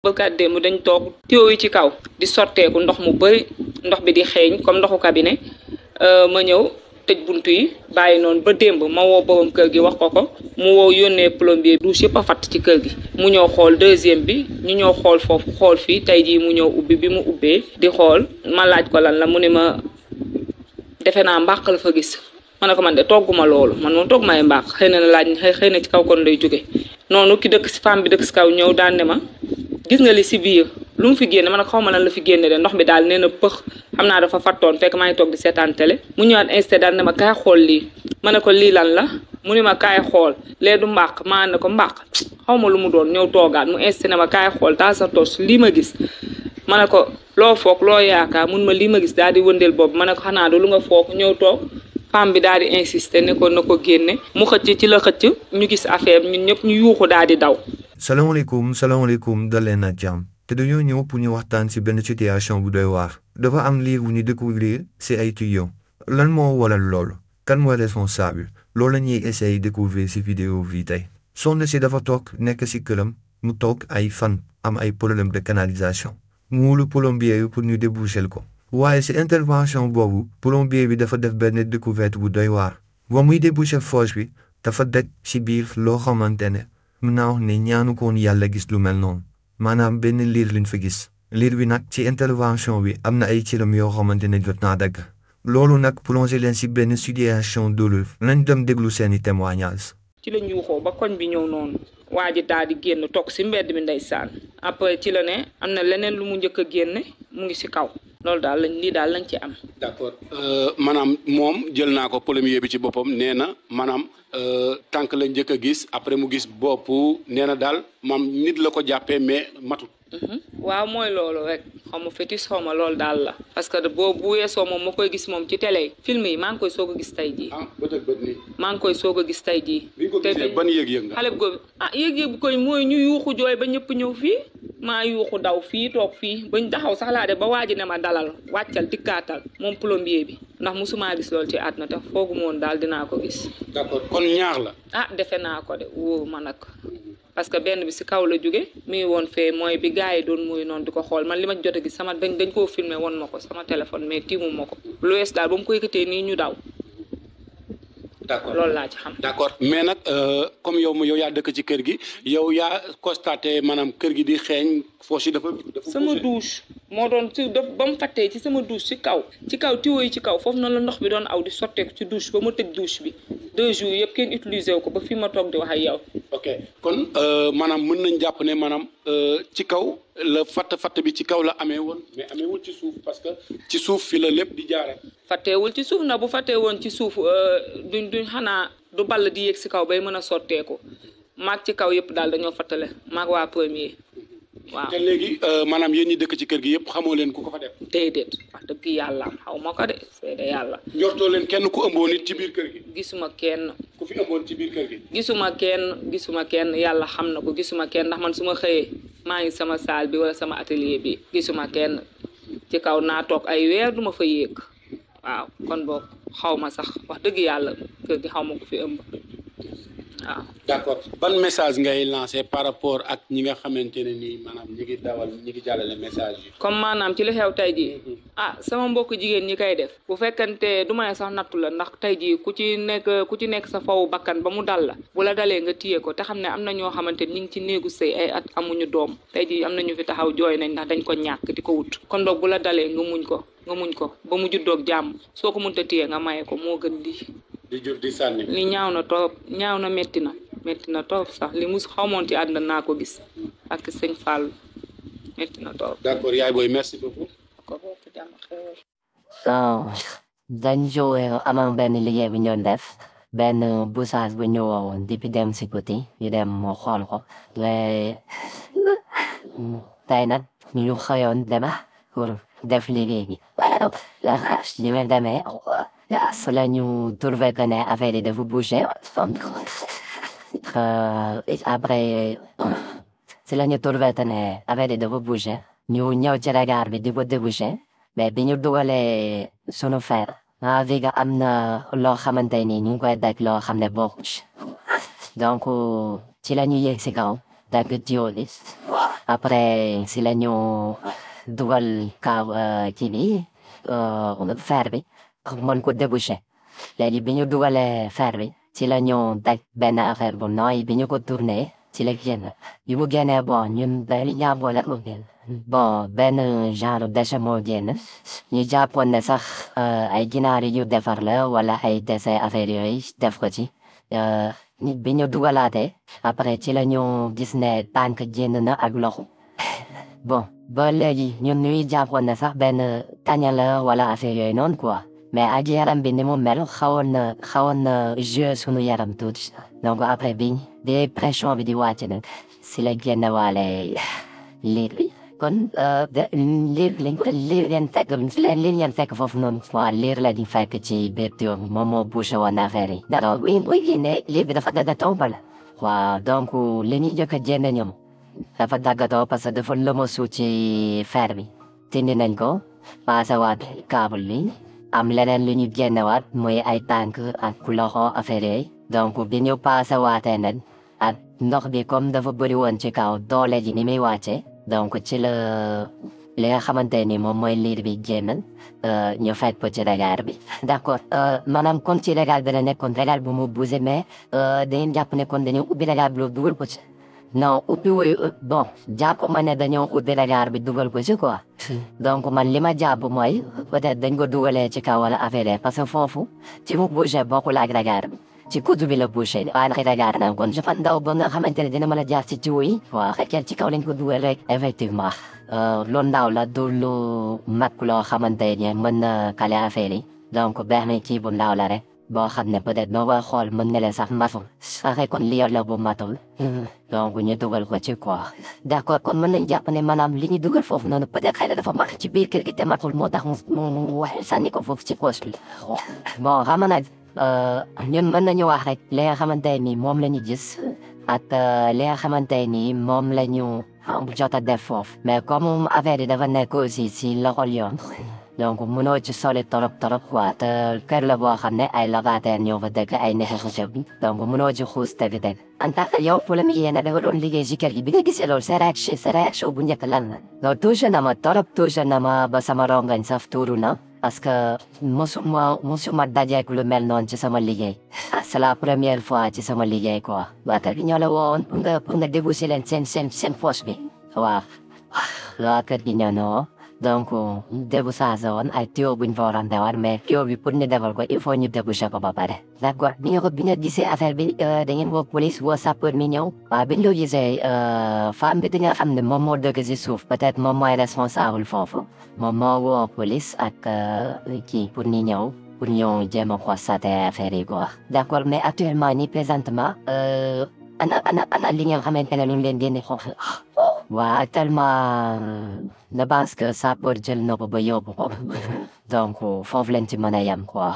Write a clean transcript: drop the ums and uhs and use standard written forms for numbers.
bëkkat démb dañ toog tuyau yi ci kaw di sotteeku ndox mu bëri ndox bi di xeeñ comme ndoxu cabinet ma ñëw tëj buntu yi bàyyi noonu ba démb ma woo borom kër gi wax ko mu woo yónnee plombier douche yëpp a fatt ci kër gi mu ñëw xool deuxième bi ñu ñëw xool foofu xool fii tey jii mu ñëw ubbi bi mu ubbee di xool ma laaj ko lan la mu ne ma defe naa mbàq la fa gis ma ne ko man de togguma loolu man moom togg may mbàq xëy na laaj xëy na ci kaw kon lay jóge noonu ki dëkk si femme bi dëkk si kaw ñëw daan ne ma gis nga li si biir lu mu fi génne man xaw ma lan la fi génne de ndox mi daal nee na pëx xam naa dafa fattoon fekk maa ngi toog di seetaan télé mu ñëwaat insté daal ne ma kaay xool lii ma ne ko lii lan la mu ne ma kaay xool lee du mbàq maa ne ko mbàq xaw ma lu mu doon ñëw toogaat mu insté ne ma kaay xool taal sa tos lii ma gis ma ne ko loo foog loo yaakaar mun ma lii ma gis daal di wëndeel boobu ma ne ko xanaa du lu nga foog ñëw toog femme bi daal di insister ne ko na ko génne mu xëcc ci la xëcc ñu gis affaire ñun ñëpp ñu yuuxu daal di daw. salaamaaleykum dal leen ak jàmm te dañoo ñëw pour ñu waxtaan ci benn situation bu doy waar dafa am liir bu ñu découvrir ci ay tuyaux lan moo waral loolu kan mooy responsable loolu la ñuy essayer découvrir ci vidéo bi tey soxna si dafa toog nekk ci këram mu toog ay fan am ay problème de canalisation mu wóolu plombier yi pour ñu déboucher ko waaye ci intervention boobu plombier bi dafa def benn découverte bu doy waar ba muy déboucher fosse bi dafa daj ci biir loo xamante ne mun naa wax ne ñaanu ko woon yàlla gis lu mel noonu maanaam benn liir liñ fa gis liir bi nag ci intervention bi am na ay cëram yoo xamante ne jot naa dagg loolu nag plongé leen ci benn situation douloureuse nañ dem déglu seeni témoignage ci la yuuxoo ba koñ bi ñëw noonu waa ji daal di génn toog ci mbedd mi ndeysaan après ci la ne am na leneen lu mu njëkk a génne mu ngi ci kaw loolu daal lañ ci am. d'accord maanaam moom jël naa ko plombier bi ci boppam nee na maanaam tànk la njëkk a gis après mu gis bopp nee na daal maam nit la ko jàppee mais matut. waaw mooy loolu rek xaw ma fétis xaw ma loolu daal la parce que boobu bu weesoo moom ma koy gis moom ci télé yi film yi maa ngi koy soog a gis tey jii. bët ak bët nii. maa ngi koy soog a gis tey jii. bi nga ko gisee ban yëg-yëg nga. xale bu góor yëg-yëg bu koy mooy ñu yuuxu jooy ba ñëpp ñëw fii maa yuuxu daw fii toog fii bañ taxaw sax laa def ba waa ji ne ma dalal wàccal dikkaatal moom plombier bi ndax mosumaa gis loolu ci àdduna te foogu moon daal dinaa ko gis. d'accord kon ñaar la. defe naa ko de wóor ma nag. parce que benn bi ci kaw la jóge mi ngi woon fee mooy bi gars yi doon muy noonu di ko xool man li ma jot a gis sama dañ koo filmé woon ma ko sama téléphone mais tiimu ma ko lu wees daal ba mu ko yëkkatee nii ñu daw. d'accord loolu laa ci xam. d'accord mais nag comme yow yaa dëkk ci kër gi yow yaa constaté maanaam kër gi di xeeñ foos yi dafa sama douche moo doon ci ba mu fattee ci sama douche ci kaw tuyau yi ci kaw foofu noonu la ndox bi doon aw di sotteeku ci douche ba ma tëj douche bi 2 jours yëpp kenn utilisé wu ko ba fi ma toog di wax ak yow. ok kon maanaam mën nañ jàpp ne maanaam ci kaw la fatt bi ci kaw la amee woon mais ameewul ci suuf parce que ci suuf fi la lépp di jaare fatteewul ci suuf na bu fattee woon ci suuf duñ xanaa du ball di yéeg si kaw bay mën a sotteeku maag ci kaw yëpp daal dañoo fattale maag waa premier waaw. te léegi maanaam yéen ñi dëkk ci kër gi yëpp xamoo leen ku ko fa def. déedéet wax dëgg yàlla xaw ma ko de seede yàlla. njortoo leen kenn ku ëmboon nit ci biir kër gi. gisuma kenn. ku fi ëmboon ci biir kër gi. gisuma kenn yàlla xam na ko gisuma kenn ndax man su ma xëyee maa ngi sama salle bi wala sama atelier bi gisuma kenn ci kaw naa toog ay weer duma fa yéeg waaw kon boog xaw ma sax wax dëgg yàlla kër gi xaw ma ko fi ëmb waaw. d'accord ban message ngay lancer par rapport ak ñi nga xamante ne nii maanaam ñi ngi jàllale message yi. comme maanaam ci li xew tey jii sama mbokk jigéen ñi koy def bu fekkante du ma ne sax nattu la ndax tey jii ku ci nekk sa fawu bakkan ba mu dal la bu la dalee nga téye ko te xam ne am na ñoo xamante ni ñu ngi ci néegu sëy ay at amuñu doom tey jii am na ñu fi taxaw jooy nañ ndax dañ ko ñàkk di ko wut kon donc bu la dalee nga muñ ko ba mu juddoog jàmm soo ko mënta téye nga maye ko moo gën lii. di jur di sànni. li ñaaw na torop metti na torop sax li mus xawmoon ci àdduna naa ko gis ak sëñ Fall metti na torop. d'accord yaay booy merci beaucoup. dañ jógee amoon benn liggéey bi ñu doon def benn bouchage bu ñu woowoon depuis dem si kuti ñu dem mu xool ko tey nag ñu xëyoon dema pour def liggéey bi li ma demee si la ñu trouvé que ne affaire yi dafa bougé après si la ñu trouvé que ne affaire yi dafa bougé ñu ñëw ci regard bi di ko débouché mais bi ñu dugalee sunu fer vi ga am na loo xamante ni ñu ngi koy daj loo xam ne bokku ci donc ci la ñu yéeg si kaw dagg tuyau bi après si la ñu dugal kii bi fer bi mën ko débouché léegi bi ñu dugalee fer bi ci la ñu teg benn affaire bu nooy bi ñu ko tourné ci la génn bi mu génnee bon ñun dañuy jàppoon ne bon benn genre déchet moo génn ñu jàppoon ne sax ay ginaar yu ñu defar la wala ay déchet affaire yooyu def ko ci bi ñu dugalaatee après ci la ñu gis ne tànk génn na ak loxo bon ba léegi ñun ñuy jàppoon ne sax benn kaña la wala affaire yooyu noonu quoi mais ak yaram bi ni mu mel xawoon na jouer sunu yaram tuuti donc après bi pression bi di wàcc nag si la génn waale liir bi kon liir leen fekk foofu noonu waa liir la di fekk ci biir tuyau bi moom moo bouché woon affaire yi d'accord buy génne liir bi dafa daggatoo bala waaw donc li ñuy jëkk a génne ñoom dafa daggatoo parce que dafa lëmasu ci fer bi tindi nañ ko passé waat câble bi am leneen lu ñu génnewaat muy ay tànk ak loxo affaire yooyu donc bi ñu passé waatee nag ak ndox bi comme dafa bëri woon ci kaw doole ji ni muy wàcce donc ci la li nga xamante ni moom mooy liir bi génn ñu fekk ko ci regard bi d'accord maanaam kon ci regard bi la nekkoon regard bu mu bougé mais dañuy jàpp ne kon dañoo ubbi regard bi dugal ko ci non ubbi wuyu bon jàpp ma ne dañoo ubbi regard bi dugal ko ci quoi donc man li ma jàpp mooy peut-être dañ ko dugalee ci kaw wala affaire parce que foofu ci mu bougé bokkul ak regard bi ci kudu bi la bouché waaye nag regard naa kon dafa ndaw ba nga xamante ne dina mën a jaar ci jiw yi waaw xëy ci kaw lañ ko dugal rek effectivement lu ndaw la du lu mag loo xamante ne mën na kale affaire yi donc benn kii bu ndaw la rek boo xam ne peut-être boo koy xool mën na leen sax matul saxe kon lii la bu matul donc ñu dugal ko ci quoi d'accord kon mën nañ jàpp ne maanaam li ñu dugal foofu noonu peut-être xëy na dafa mat ci biir kër gi te matul moo tax mu wax sànni ko foofu ci poche bi bon xam nag ñun mën nañu wax rek li nga xamante ni moom la ñu gis ak li nga xamante ni moom la ñu jot a def foofu mais comme affaire yi dafa nekk aussi si loxol yoon donc mënoo ci soli torop quoi te kër la boo xam ne ay locataire ñoo fa dëkk ay néxéxéxé bi donc mënoo ci xuus tegi teg en tant que yow problème yi yéen da nga doon liggéey ci kër gi bi nga gisee loolu sa réaction bu njëkk lan la loolu touché na ma torop touché na ma ba sama rongañ saf tuuru na parce que musuma dajeek lu mel noonu ci sama liggéey c'est la première fois ci sama liggéey quoi waa kër gi ñoo la woon pour nga déboucher leen seen poche bi waaw waa kër gi ñoo noo donc débouchage woon ay tuyau buñ fa waroon defar mais tuyau bi pour ñu defar ko il faut ñu déboucher ko ba pare d'accord bi nga gisee affaire bi da ngeen woo police woo sapeur mi ñëw waaw bi ñu gisee femme bi di nga xam ne moom moo dëkk si suuf peut-être moom mooy responsable foofu moom moo woo police ak kii pour ñu ñëw pour ñu jéem a constater affaire yi quoi d'accord mais actuellement nii présentement ana li ngeen xamante ne lu ñu leen génne foofu waaw actuellement je pense que sapeur jël na ko ba yóbbu ko donc foofu leen ci mën a yem quoi